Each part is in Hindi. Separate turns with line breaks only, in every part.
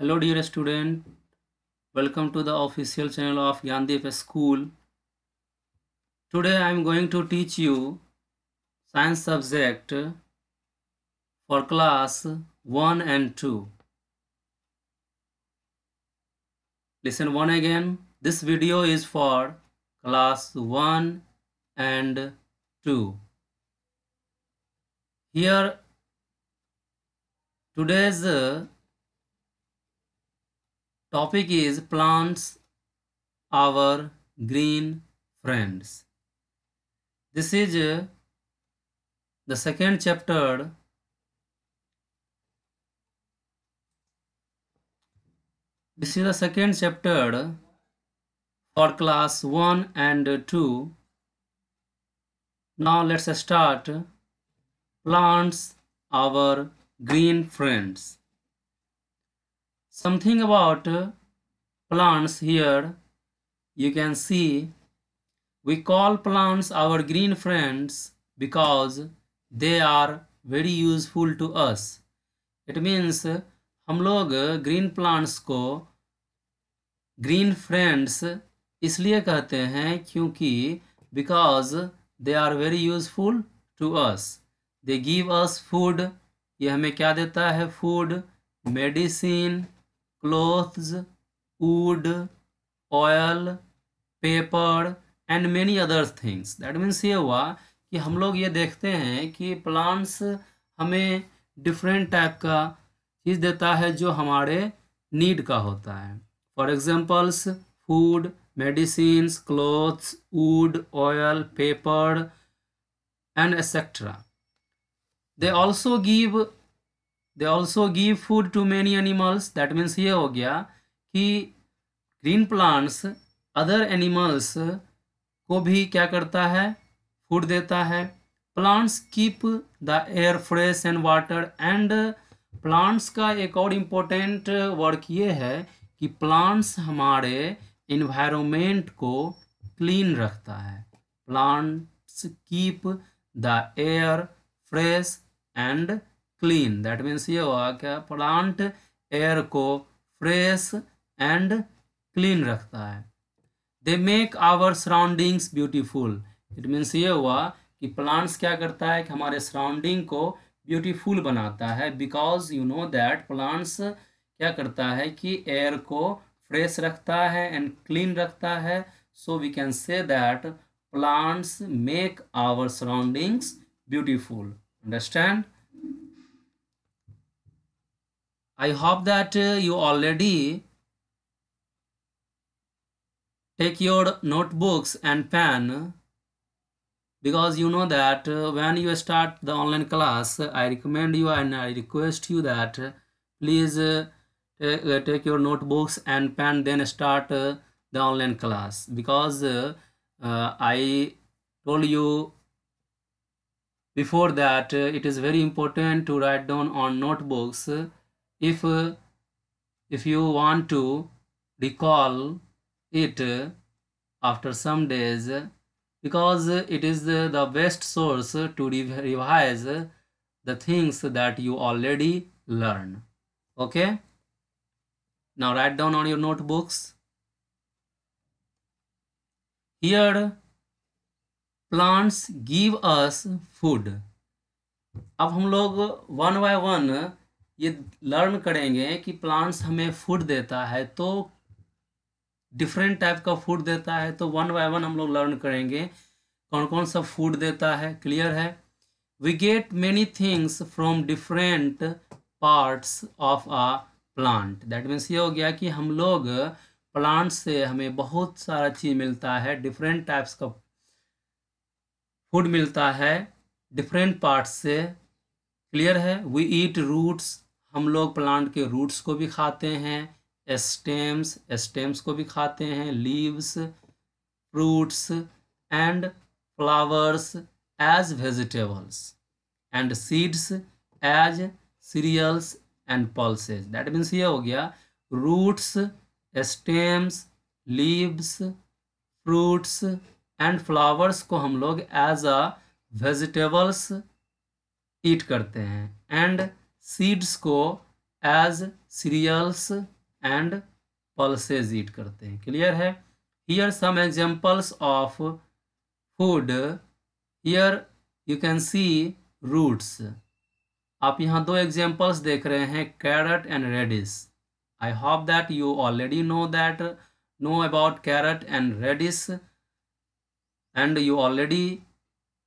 Hello dear student, welcome to the official channel of Gyandeep School. Today I am going to teach you science subject for class 1 and 2. Listen one again. This video is for class 1 and 2. Here today's topic is plants, our green friends. This is the second chapter. This is the second chapter for class 1 and 2. Now let's start. Plants, our green friends. Something about plants here. You can see we call plants our green friends because they are very useful to us. It means हम लोग ग्रीन प्लांट्स को ग्रीन फ्रेंड्स इसलिए कहते हैं क्योंकि because they are very useful to us. They give us food. ये हमें क्या देता है? Food, medicine, clothes, wood, oil, paper and many other things. That means ये हुआ कि हम लोग ये देखते हैं कि प्लांट्स हमें डिफरेंट टाइप का चीज़ देता है जो हमारे नीड का होता है. For examples food, medicines, clothes, wood, oil, paper, and etc. They also give food to many animals. That means ये हो गया कि green plants other animals को भी क्या करता है? फूड देता है. Plants keep the air fresh and water. And plants का एक और इम्पोर्टेंट वर्क ये है कि प्लांट्स हमारे इन्वायरमेंट को क्लीन रखता है. Plants keep the air fresh and clean. That means ये हुआ क्या? प्लांट एयर को फ्रेश एंड क्लीन रखता है. They make our surroundings beautiful. It means ये हुआ कि प्लांट्स क्या करता है कि हमारे सराउंडिंग को ब्यूटीफुल बनाता है. Because you know that plants क्या करता है कि एयर को फ्रेश रखता है एंड क्लीन रखता है. So we can say that plants make our surroundings beautiful. Understand? I hope that you already take your notebooks and pen, because you know that when you start the online class, I recommend you and I request you that please take your notebooks and pen, then start the online class, because I told you before that it is very important to write down on notebooks if you want to recall it after some days, because it is the best source to revise the things that you already learned. Okay, now write down on your notebooks. Here plants give us food. अब हम लोग वन बाय वन ये लर्न करेंगे कि प्लांट्स हमें फूड देता है, तो डिफरेंट टाइप का फूड देता है. तो वन बाय वन हम लोग लर्न करेंगे कौन कौन सा फूड देता है. क्लियर है? We get many things from different parts of a plant. That means ये हो गया कि हम लोग प्लांट से हमें बहुत सारा चीज़ मिलता है. डिफरेंट टाइप्स का फूड मिलता है डिफरेंट पार्ट्स से. क्लियर है? We eat roots. हम लोग प्लांट के रूट्स को भी खाते हैं. स्टेम्स को भी खाते हैं. Leaves, fruits and flowers as vegetables, and seeds as cereals and pulses. That means ये हो गया roots, stems, leaves, fruits and flowers को हम लोग एज अ वेजिटेबल्स ईट करते हैं, एंड सीड्स को as cereals and pulses eat करते हैं। क्लियर है? Here some examples of food, here you can see roots. आप यहाँ दो एग्जांपल्स देख रहे हैं, carrot and radish. I hope that you already know about carrot and radish, and you already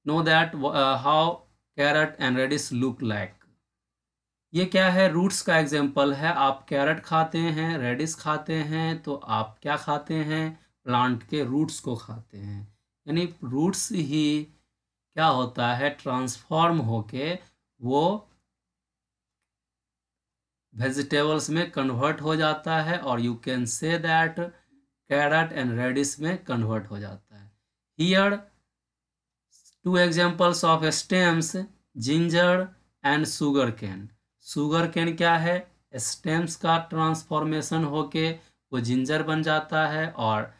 know that how carrot and radish look like। ये क्या है? रूट्स का एग्जाम्पल है। आप कैरेट खाते हैं, रेडिश खाते हैं, तो आप क्या खाते हैं? प्लांट के रूट्स को खाते हैं। यानी रूट्स ही क्या होता है? ट्रांसफॉर्म होके वो वेजिटेबल्स में कन्वर्ट हो जाता है, और you can say that carrot and radish में कन्वर्ट हो जाता है। Here two examples of stems, ginger and sugar cane. Sugar cane क्या है? स्टेम्स का ट्रांसफॉर्मेशन होके वो जिंजर बन जाता है, और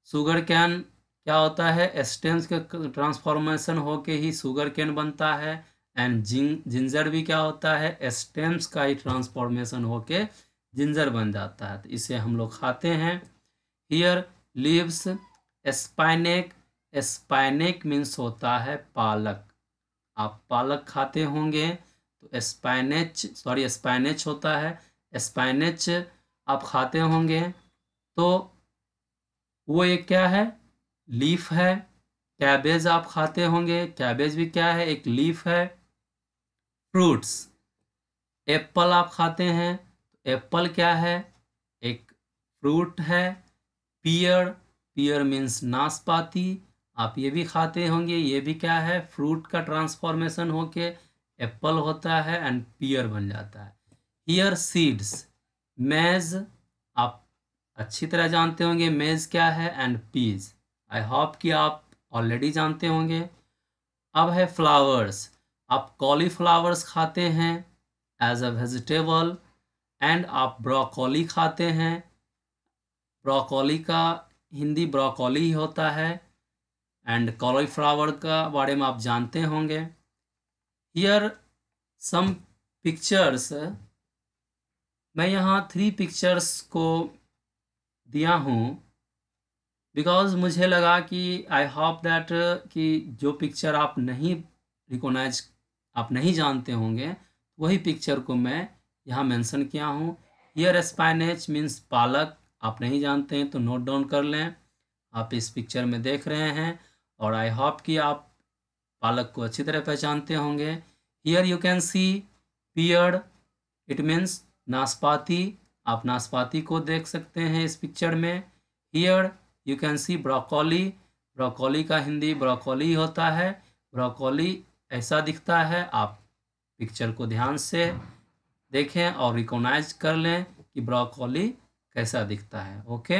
शुगर कैन क्या होता है? स्टेम्स के ट्रांसफॉर्मेशन होके ही शुगर कैन बनता है। एंड जिंजर भी क्या होता है? स्टेम्स का ही ट्रांसफॉर्मेशन होके जिंजर बन जाता है, तो इसे हम लोग खाते हैं। Here leaves, spinach. Spinach means होता है पालक। आप पालक खाते होंगे, तो स्पाइनेच होता है। स्पाइनेच आप खाते होंगे, तो वो एक क्या है? लीफ है। कैबेज आप खाते होंगे, कैबेज भी क्या है? एक लीफ है। फ्रूट्स, एप्पल आप खाते हैं, एप्पल क्या है? एक फ्रूट है। पियर, पियर मीन्स नाशपाती, आप ये भी खाते होंगे, ये भी क्या है? फ्रूट का ट्रांसफॉर्मेशन होके एप्पल होता है एंड पियर बन जाता है। हियर सीड्स, मेज आप अच्छी तरह जानते होंगे मेज क्या है, एंड पीज आई होप कि आप ऑलरेडी जानते होंगे। अब है फ्लावर्स, आप कॉलीफ्लावर्स खाते हैं एज अ वेजिटेबल, एंड आप ब्रोकोली खाते हैं। ब्रोकोली का हिंदी ब्रोकोली ही होता है, एंड कॉलीफ्लावर का बारे में आप जानते होंगे। हियर सम पिक्चर्स, मैं यहाँ 3 पिक्चर्स को दिया हूँ बिकॉज मुझे लगा कि आई होप दैट कि जो पिक्चर आप नहीं जानते होंगे, वही पिक्चर को मैं यहाँ मेंशन किया हूँ। हियर स्पाइनेच मीन्स पालक, आप नहीं जानते हैं तो नोट डाउन कर लें। आप इस पिक्चर में देख रहे हैं, और आई होप कि आप पालक को अच्छी तरह पहचानते होंगे। Here you can C peered, it means नाशपाती, आप नाशपाती को देख सकते हैं इस पिक्चर में। Here you can C broccoli, broccoli का हिंदी ब्रोकोली होता है। ब्रोकोली ऐसा दिखता है, आप पिक्चर को ध्यान से देखें और रिकॉग्नाइज कर लें कि ब्रोकोली कैसा दिखता है। ओके,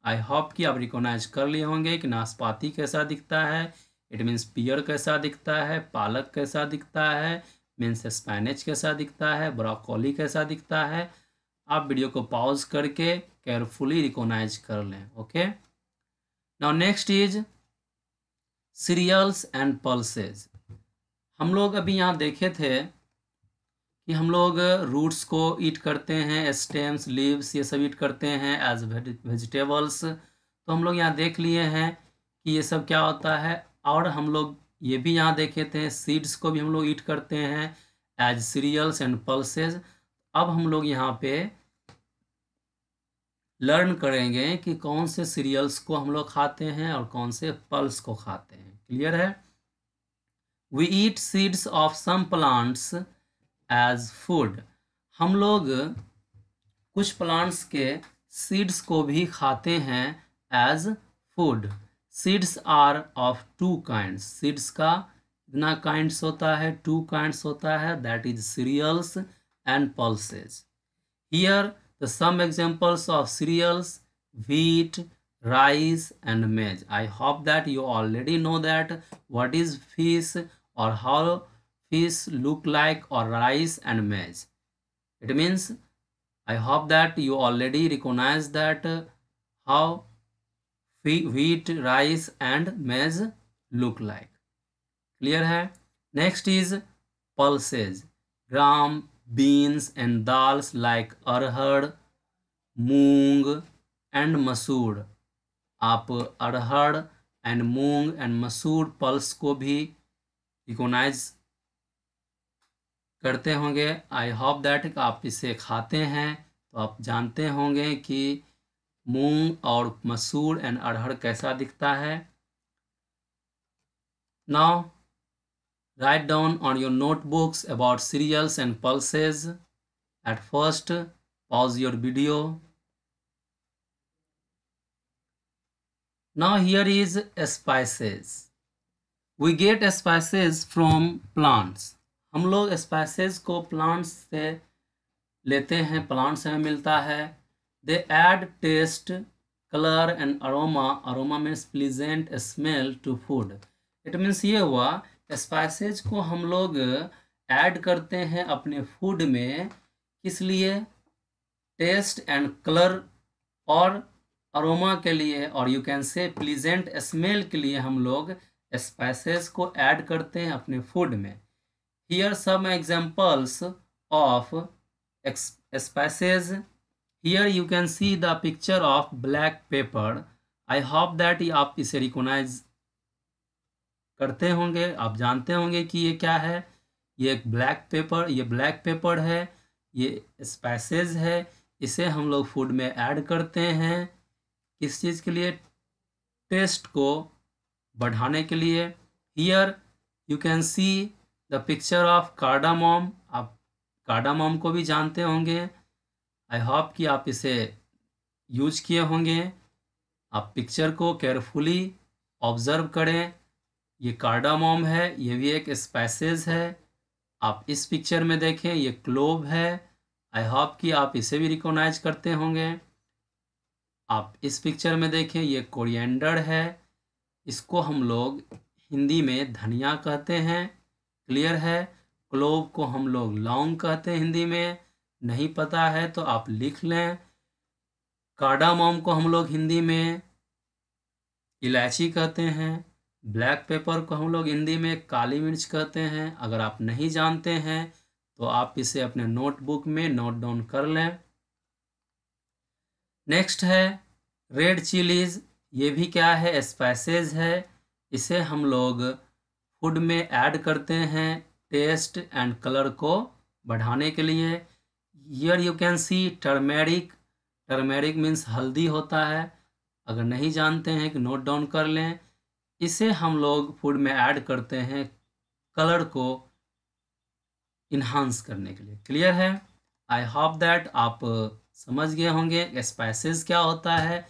आई होप कि आप रिकॉग्नाइज कर लिए होंगे कि नाशपाती कैसा दिखता है, इट मीन्स पियर कैसा दिखता है, पालक कैसा दिखता है, मीन्स स्पैनिच कैसा दिखता है, ब्रोकोली कैसा दिखता है। आप वीडियो को पॉज करके केयरफुली रिकॉग्नाइज कर लें। Okay, now next is cereals and pulses. हम लोग अभी यहाँ देखे थे कि हम लोग रूट्स को ईट करते हैं, स्टेम्स, लीव्स ये सब ईट करते हैं एज वेजिटेबल्स। तो हम लोग यहाँ देख लिए हैं कि ये सब क्या होता है, और हम लोग ये भी यहाँ देखे थे सीड्स को भी हम लोग ईट करते हैं एज सीरियल्स एंड पल्सेज। अब हम लोग यहाँ पे लर्न करेंगे कि कौन से सीरियल्स को हम लोग खाते हैं और कौन से पल्स को खाते हैं। क्लियर है? We eat seeds of some plants as food. हम लोग कुछ प्लांट्स के सीड्स को भी खाते हैं as food. Seeds are of 2 kinds. Seeds का इतना काइंड्स होता है, 2 काइंड्स होता है, that is cereals and pulses. Here the some examples of cereals, wheat, rice and maize. I hope that you already know that what is fish or how fish look like, or rice and maize. It means I hope that you already recognize that how wheat, rice and maize look like. Clear है? Next is pulses, gram, beans and dals like arhar, moong and मसूर। आप अरहर एंड मूंग एंड मसूर पल्स को भी रिकॉग्नाइज करते होंगे। आई होप दैट आप इसे खाते हैं तो आप जानते होंगे कि मूंग और मसूर एंड अरहर कैसा दिखता है। Now write down on your notebooks about cereals and pulses. At first pause your video. Now here is spices. We get spices from plants. हम लोग spices को plants से लेते हैं, plants से हमें मिलता है। They add taste, color and aroma. Aroma means pleasant smell to food. It means ये हुआ spices को हम लोग ऐड करते हैं अपने फूड में, किस लिए? टेस्ट एंड कलर और अरोमा के लिए, और you can say pleasant smell के लिए हम लोग स्पाइसेस को ऐड करते हैं अपने फूड में। Here some examples of spices. Here you can see the picture of black pepper. I hope that आप इसे रिकॉग्नाइज करते होंगे, आप जानते होंगे कि ये क्या है। ये एक ब्लैक पेपर है, ये स्पाइसेस है। इसे हम लोग फूड में ऐड करते हैं, किस चीज़ के लिए? टेस्ट को बढ़ाने के लिए। Here you can see the picture of cardamom. आप कार्डामोम को भी जानते होंगे। आई होप कि आप इसे यूज किए होंगे। आप पिक्चर को केयरफुली ऑब्जर्व करें। ये कार्डामोम है, ये भी एक स्पाइसेस है। आप इस पिक्चर में देखें, ये क्लोव है। आई होप कि आप इसे भी रिकॉग्नाइज करते होंगे। आप इस पिक्चर में देखें, ये कोरिएंडर है। इसको हम लोग हिंदी में धनिया कहते हैं, क्लियर है। क्लोव को हम लोग लौंग कहते हैं हिंदी में। नहीं पता है तो आप लिख लें। कार्डामोम को हम लोग हिंदी में इलायची कहते हैं। ब्लैक पेपर को हम लोग हिंदी में काली मिर्च कहते हैं। अगर आप नहीं जानते हैं तो आप इसे अपने नोटबुक में नोट डाउन कर लें। नेक्स्ट है रेड चिलीज। ये भी क्या है? स्पाइसेस है। इसे हम लोग फूड में ऐड करते हैं टेस्ट एंड कलर को बढ़ाने के लिए। Here you can C turmeric. Turmeric means हल्दी होता है। अगर नहीं जानते हैं कि नोट डाउन कर लें। इसे हम लोग फूड में ऐड करते हैं कलर को इन्हांस करने के लिए, क्लियर है। आई होप दैट आप समझ गए होंगे स्पाइसेस क्या होता है।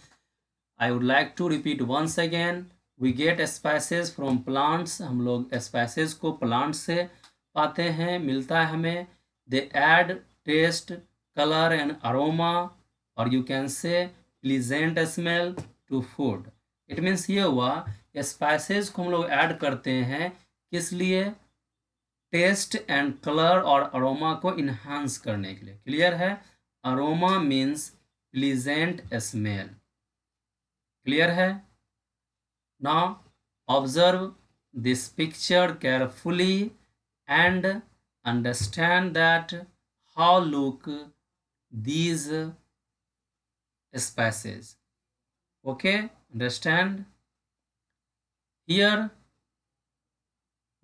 I would like to repeat once again. We get spices from plants. हम लोग स्पाइसेस को प्लांट से पाते हैं, मिलता है हमें। They add taste, colour and aroma, और you can say pleasant smell to food. It means ये हुआ स्पाइसेस को हम लोग ऐड करते हैं किस लिए? टेस्ट एंड कलर और अरोमा को इन्हांस करने के लिए, क्लियर है। Aroma means pleasant smell, clear है। Now observe this picture carefully and understand that how look these spices. Okay, understand? Here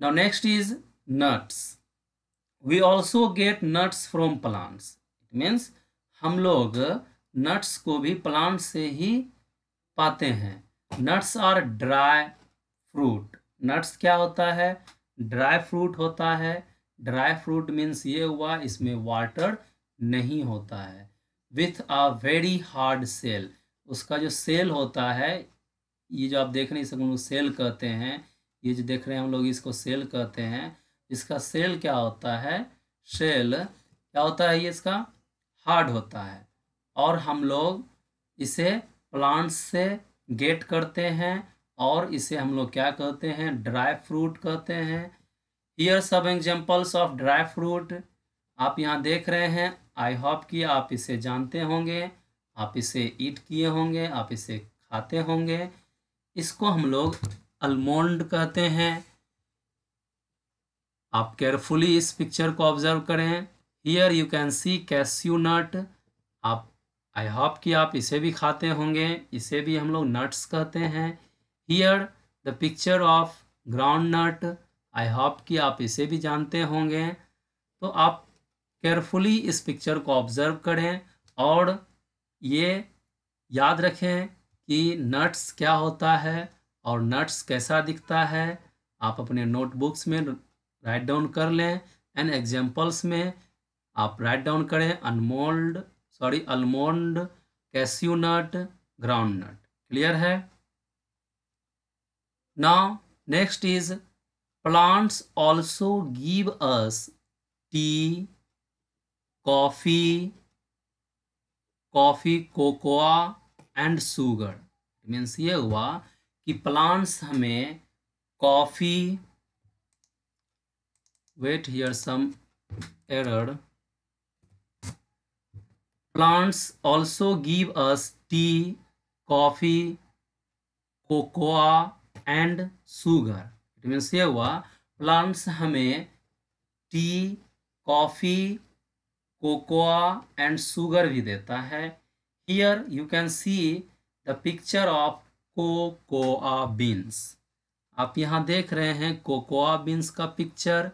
now next is nuts. We also get nuts from plants. It means हम लोग nuts को भी plant से ही पाते हैं। Nuts are dry fruit. Nuts क्या होता है? ड्राई फ्रूट होता है। ड्राई फ्रूट मीन्स ये हुआ इसमें वाटर नहीं होता है। With a very hard shell. उसका जो सेल होता है, ये जो आप देख रहे हैं इसको हम लोग सेल कहते हैं। ये जो देख रहे हैं हम लोग इसको सेल कहते हैं। इसका सेल क्या होता है? सेल क्या होता है? ये इसका हार्ड होता है, और हम लोग इसे प्लांट्स से गेट करते हैं, और इसे हम लोग क्या कहते हैं? ड्राई फ्रूट कहते हैं। हियर सब एग्जांपल्स ऑफ ड्राई फ्रूट आप यहाँ देख रहे हैं। आई होप कि आप इसे जानते होंगे, आप इसे ईट किए होंगे, आप इसे खाते होंगे। इसको हम लोग आलमंड कहते हैं। आप केयरफुली इस पिक्चर को ऑब्जर्व करें। Here you can see cashew nut. आप आई होप कि आप इसे भी खाते होंगे, इसे भी हम लोग नट्स कहते हैं। Here the picture of ground nut. I hope कि आप इसे भी जानते होंगे। तो आप केयरफुली इस पिक्चर को ऑब्जर्व करें और ये याद रखें कि नट्स क्या होता है और नट्स कैसा दिखता है। आप अपने नोटबुक्स में राइट डाउन कर लें। एंड एग्जाम्पल्स में आप राइट डाउन करें almond, cashew nut, ground nut. Clear है? Now next is plants also give us tea, coffee, cocoa and sugar. Means ये हुआ कि प्लांट्स हमें coffee, wait here some error, plants also give us tea, coffee, cocoa and sugar. It means ये हुआ प्लांट्स हमें tea, coffee, cocoa and sugar भी देता है। Here you can see the picture of cocoa beans. आप यहाँ देख रहे हैं कोकोआ बीन्स का picture.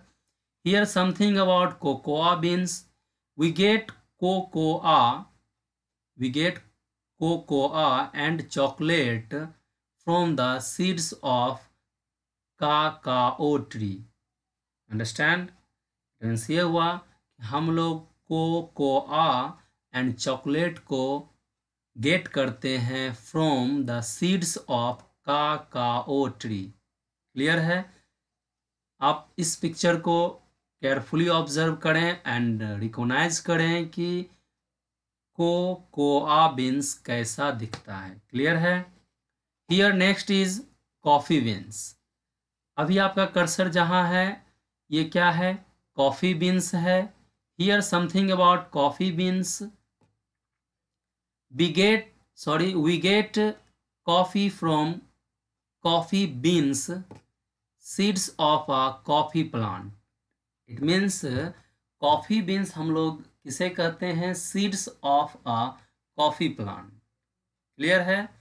Here something about cocoa beans. We get cocoa and chocolate from the seeds of cacao tree. Understand? Means ये हुआ हम लोग कोकोआ एंड चॉकलेट को गेट करते हैं from the seeds of cacao tree. Clear है? आप इस पिक्चर को केयरफुली ऑब्जर्व करें एंड रिकॉग्नाइज करें कि कोकोआ बीन्स कैसा दिखता है। क्लियर है? Here next is coffee beans. अभी आपका कर्सर जहां है ये क्या है? कॉफी बीन्स है। Here something about coffee beans. We get coffee from coffee beans seeds of a coffee plant. It means coffee beans हम लोग किसे कहते हैं? Seeds of a coffee plant. Clear है?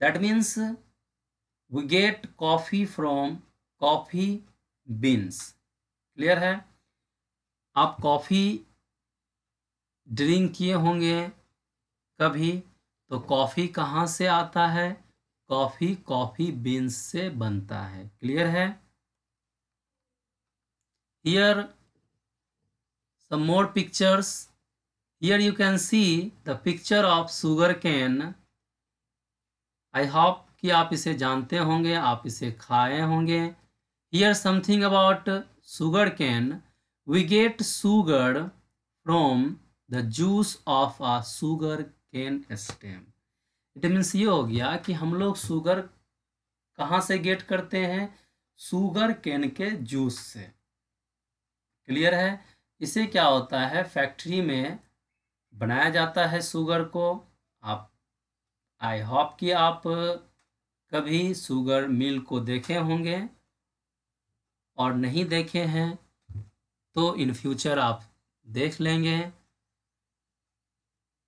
That means we get coffee from coffee beans. Clear है? आप कॉफी ड्रिंक किए होंगे कभी, तो कॉफी कहाँ से आता है? कॉफी बीन्स से बनता है। क्लियर है? Here some more pictures. Here you can see the picture of sugar cane. I hope कि आप इसे जानते होंगे, आप इसे खाए होंगे। Here something about sugar cane. We get sugar from the juice of a sugar cane stem. It means ये हो गया कि हम लोग शुगर कहाँ से गेट करते हैं? शुगर केन के जूस से। क्लियर है? इसे क्या होता है? फैक्ट्री में बनाया जाता है शुगर को। आप आई होप कि आप कभी शुगर मिल को देखे होंगे, और नहीं देखे हैं तो इन फ्यूचर आप देख लेंगे।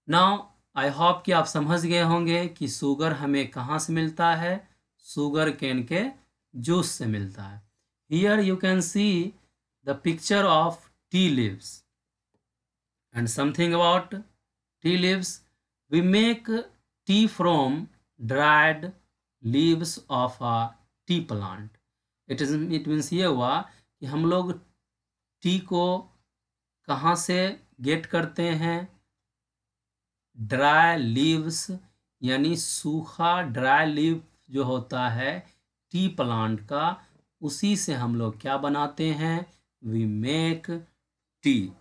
नाउ आई होप कि आप समझ गए होंगे कि शुगर हमें कहाँ से मिलता है? शुगर केन के जूस से मिलता है। Here you can see the picture of tea leaves and something about tea leaves. We make tea from dried leaves of a tea plant. It means ये हुआ कि हम लोग टी को कहाँ से गेट करते हैं? ड्राई लीव्स, यानी सूखा ड्राई लीव जो होता है टी प्लांट का, उसी से हम लोग क्या बनाते हैं? We make tea.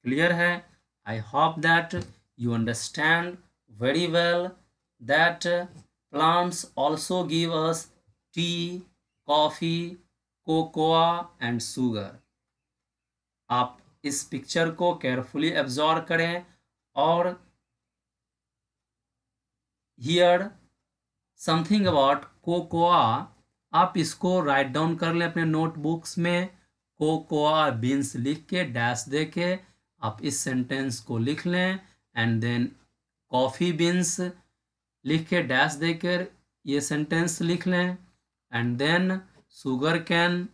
क्लियर है? I hope that you understand very well that plants also give us tea, coffee, cocoa and sugar. आप इस पिक्चर को केयरफुली एब्जॉर्व करें और हियर समथिंग अबाउट कोकोआ, आप इसको राइट डाउन कर लें अपने नोटबुक्स में। कोकोआ बीन्स लिख के डैश दे के आप इस सेंटेंस को लिख लें एंड देन कॉफ़ी बीन्स लिख के डैश देकर ये सेंटेंस लिख लें एंड देन शुगर कैन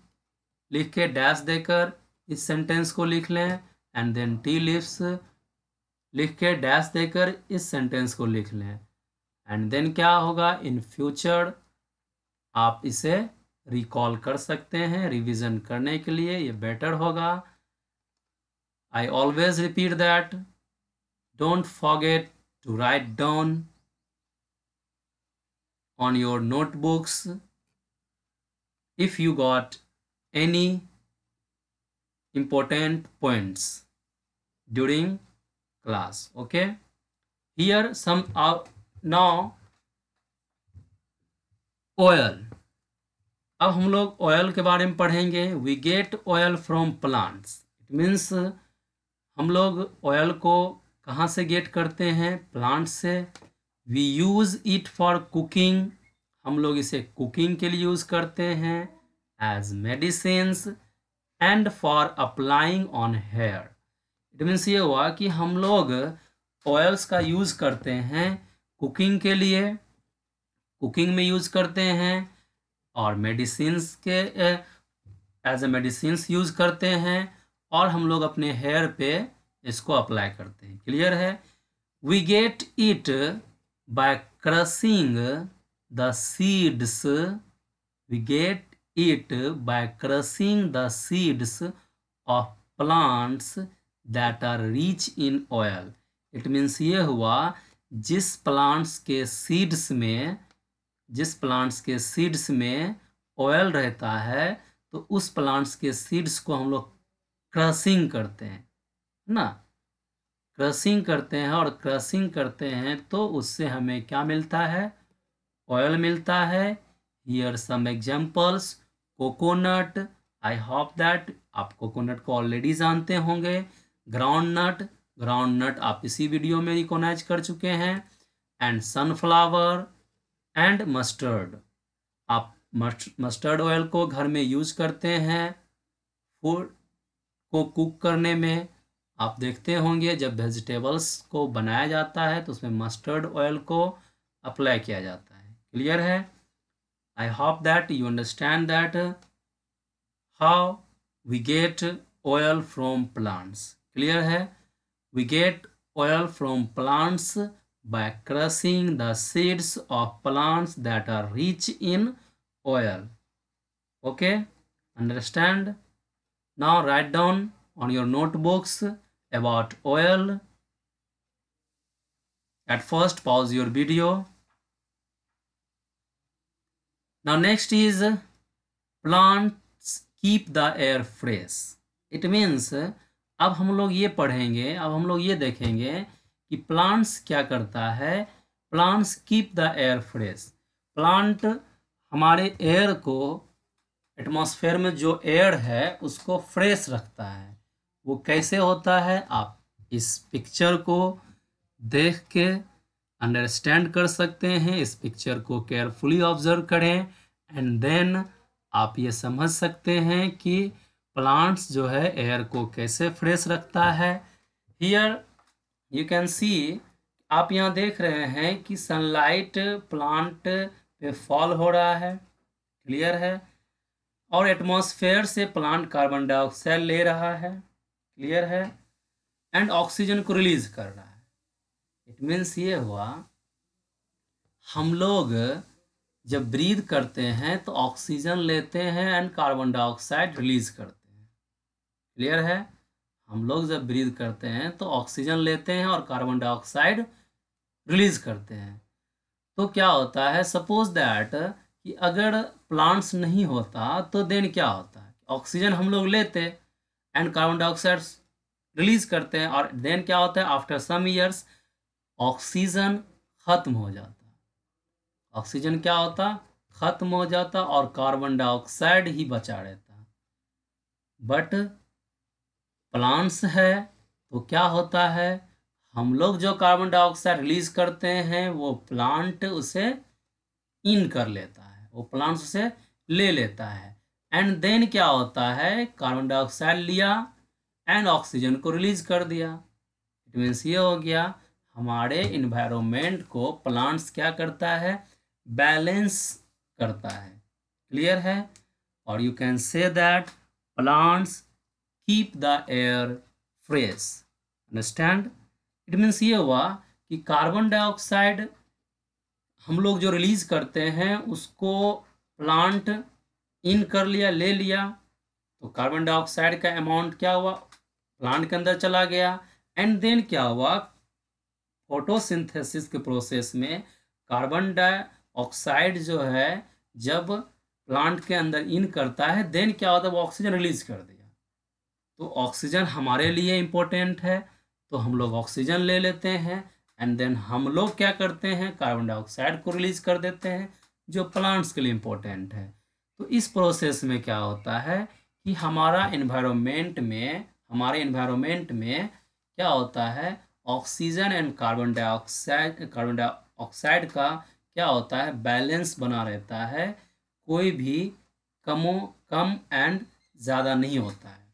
लिख के डैश देकर इस सेंटेंस को लिख लें एंड देन टी लीव्स लिख के डैश देकर इस सेंटेंस को लिख लें एंड देन क्या होगा, इन फ्यूचर आप इसे रिकॉल कर सकते हैं रिवीजन करने के लिए, ये बेटर होगा। I always repeat that don't forget to write down on your notebooks if you got any important points during class. Okay, here some now oil. अब हम लोग ऑयल के बारे में पढ़ेंगे। We get oil from plants, it means हम लोग ऑयल को कहाँ से गेट करते हैं, प्लांट से। We use it for cooking, हम लोग इसे कुकिंग के लिए यूज़ करते हैं, as medicines and for applying on hair. It means ये हुआ कि हम लोग ऑयल्स का यूज़ करते हैं कुकिंग के लिए, कुकिंग में यूज़ करते हैं, और मेडिसिन्स के एज ए मेडिसिन्स यूज़ करते हैं, और हम लोग अपने हेयर पे इसको अप्लाई करते हैं। क्लियर है। We get it by crushing the seeds, we get it by crushing the seeds of plants that are rich in oil. It means ये हुआ जिस प्लांट्स के सीड्स में ऑयल रहता है तो उस प्लांट्स के सीड्स को हम लोग क्रशिंग करते हैं ना, क्रशिंग करते हैं, और क्रशिंग करते हैं तो उससे हमें क्या मिलता है, ऑयल मिलता है। Here some examples, coconut, I hope that आप कोकोनट को ऑलरेडी जानते होंगे। ग्राउंड नट आप इसी वीडियो में रिकॉग्नाइज कर चुके हैं। एंड सनफ्लावर एंड मस्टर्ड, आप मस्टर्ड ऑयल को घर में यूज करते हैं फूड को कुक करने में। आप देखते होंगे जब वेजिटेबल्स को बनाया जाता है तो उसमें मस्टर्ड ऑयल को अप्लाई किया जाता है। क्लियर है। I hope that you understand that how we get oil from plants. Clear है। We get oil from plants by crushing the seeds of plants that are rich in oil. Okay, understand. Now write down on your notebooks about oil. At first pause your video. Now next is plants keep the air fresh. It means अब हम लोग ये पढ़ेंगे, अब हम लोग ये देखेंगे कि प्लांट्स क्या करता है। Plants keep the air fresh. Plant हमारे एयर को, एटमॉस्फेयर में जो एयर है उसको फ्रेश रखता है। वो कैसे होता है आप इस पिक्चर को देख के अंडरस्टैंड कर सकते हैं। इस पिक्चर को केयरफुली ऑब्जर्व करें एंड देन आप ये समझ सकते हैं कि प्लांट्स जो है एयर को कैसे फ्रेश रखता है। हियर यू कैन सी, आप यहाँ देख रहे हैं कि सनलाइट प्लांट पे फॉल हो रहा है। क्लियर है। और एटमॉस्फेयर से प्लांट कार्बन डाइऑक्साइड ले रहा है। क्लियर है। एंड ऑक्सीजन को रिलीज कर रहा है। इट मीन्स ये हुआ हम लोग जब ब्रीद करते हैं तो ऑक्सीजन लेते हैं एंड कार्बन डाइऑक्साइड रिलीज करते हैं। क्लियर है। हम लोग जब ब्रीद करते हैं तो ऑक्सीजन लेते हैं और कार्बन डाइऑक्साइड रिलीज करते हैं। तो क्या होता है, सपोज दैट कि अगर प्लांट्स नहीं होता तो देन क्या होता है, ऑक्सीजन हम लोग लेते एंड कार्बन डाइऑक्साइड रिलीज करते हैं, और देन क्या होता है, आफ्टर सम ईयर्स ऑक्सीजन खत्म हो जाता है। ऑक्सीजन क्या होता, खत्म हो जाता, और कार्बन डाइऑक्साइड ही बचा रहता। बट प्लांट्स है तो क्या होता है, हम लोग जो कार्बन डाइऑक्साइड रिलीज करते हैं वो प्लांट उसे इन कर लेता है, वो प्लांट्स उसे ले लेता है। एंड देन क्या होता है, कार्बन डाइऑक्साइड लिया एंड ऑक्सीजन को रिलीज कर दिया। इट मीन्स ये हो गया हमारे इन्वायरमेंट को प्लांट्स क्या करता है, बैलेंस करता है। क्लियर है? और you can say that plants keep the air fresh. Understand? It means ये हुआ कि कार्बन डाइऑक्साइड हम लोग जो रिलीज करते हैं उसको प्लांट इन कर लिया, ले लिया, तो कार्बन डाइऑक्साइड का अमाउंट क्या हुआ, प्लांट के अंदर चला गया। एंड देन क्या हुआ, फोटोसिंथेसिस के प्रोसेस में कार्बन डाइऑक्साइड जो है जब प्लांट के अंदर इन करता है देन क्या होता है, वो ऑक्सीजन रिलीज कर दिया। तो ऑक्सीजन हमारे लिए इम्पोर्टेंट है, तो हम लोग ऑक्सीजन ले लेते हैं एंड देन हम लोग क्या करते हैं, कार्बन डाइऑक्साइड को रिलीज कर देते हैं जो प्लांट्स के लिए इम्पोर्टेंट है। तो इस प्रोसेस में क्या होता है कि हमारे इन्वायरमेंट में क्या होता है, ऑक्सीजन एंड कार्बन डाइऑक्साइड का क्या होता है, बैलेंस बना रहता है, कोई भी कम एंड ज़्यादा नहीं होता है।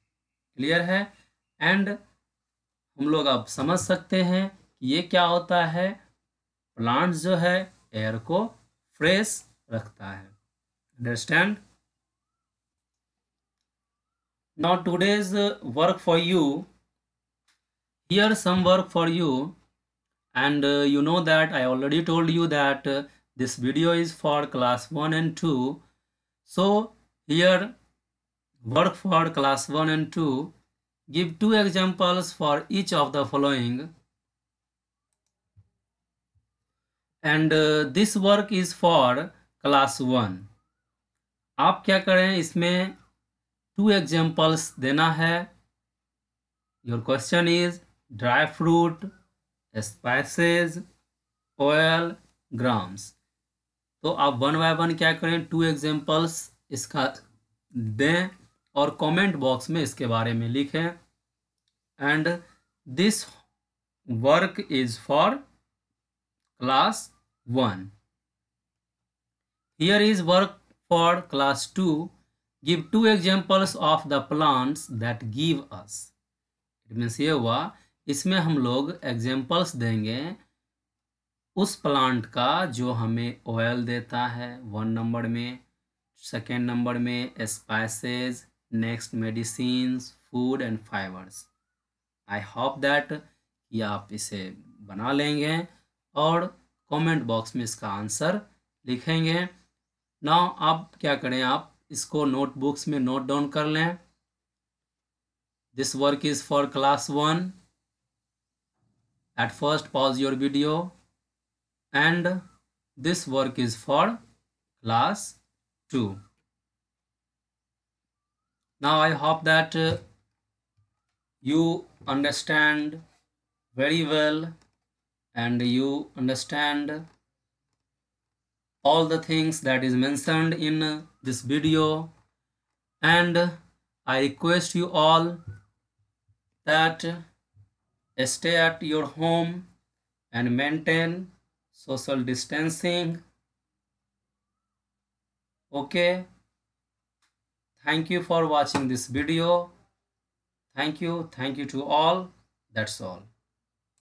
क्लियर है? एंड हम लोग अब समझ सकते हैं कि ये क्या होता है, प्लांट्स जो है एयर को फ्रेश रखता है। Understand? Now today's work for you, here some work for you, and you know that I already told you that this video is for class 1 and 2. So here work for class 1 and 2. Give 2 examples for each of the following. And this work is for class 1. आप क्या करें, इसमें 2 examples देना है। Your question is dry fruit, spices, oil, grams. तो आप 1 बाय 1 क्या करें, 2 एग्जाम्पल्स इसका दें और कमेंट बॉक्स में इसके बारे में लिखें। And this work is for class 1. Here is work for class 2. Give 2 examples of the plants that give us. It means ये हुआ इसमें हम लोग एग्जाम्पल्स देंगे उस प्लांट का जो हमें ऑयल देता है 1 नंबर में, सेकेंड नंबर में spices, next medicines, food and fibres. I hope that कि आप इसे बना लेंगे और कमेंट बॉक्स में इसका आंसर लिखेंगे। नाउ आप क्या करें, आप इसको नोटबुक्स में नोट डाउन कर लें। This work is for class 1. Eight first pause your video and this work is for class 2. Now I hope that you understand very well and you understand all the things that is mentioned in this video, and I request you all that stay at your home and maintain social distancing. Okay, thank you for watching this video. Thank you to all. That's all.